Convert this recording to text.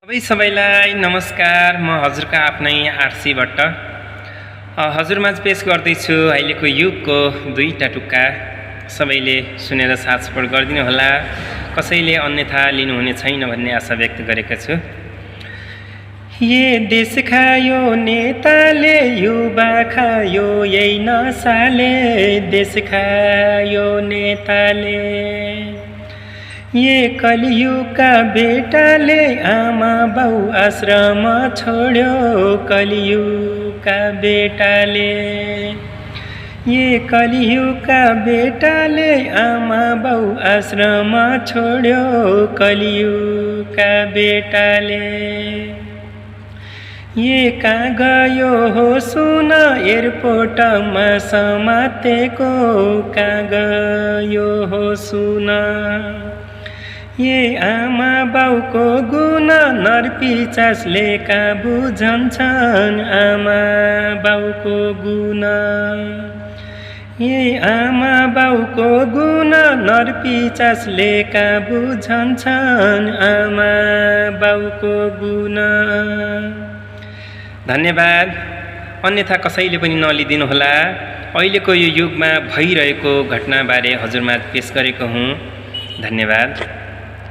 सबैलाई नमस्कार। म हजुरका आफ्नै आरसी भट्ट हजुरमाझ पेश गर्दैछु अहिलेको युगको दुईटा टुक्का। सबैले सुनेर साथ सपोर्ट गरिदिनु होला, कसैले अन्यथा लिनुहुने छैन भन्ने आशा व्यक्त गरेको छु। ये देश खायो नेताले, युवा खायो यही नसाले, देश खायो नेताले। ये कलियुगका बेटाले आमा बाउ आश्रम छोड्यो, कलियुगका बेटाले। ये कलियुगका बेटाले आमा बाउ आश्रम छोड्यो, कलियुगका बेटाले। ये कहाँ गयो हो सुन एयरपोर्टमा समातेको, कहाँ गयो हो सुन। ये आमा बाउको गुण नरपिचासले कहाँ बुझन्छन्, आमा बाउको गुण। ये आमा बाउको गुण नरपिचासले कहाँ बुझन्छन्, आमा बाउको गुण। धन्यवाद। अन्यथा कसैले पनि नलिदिनुहोला। अहिलेको यो युगमा भइरहेको घटनाबारे हजुरमाझ पेश गरेको हुँ। धन्यवाद।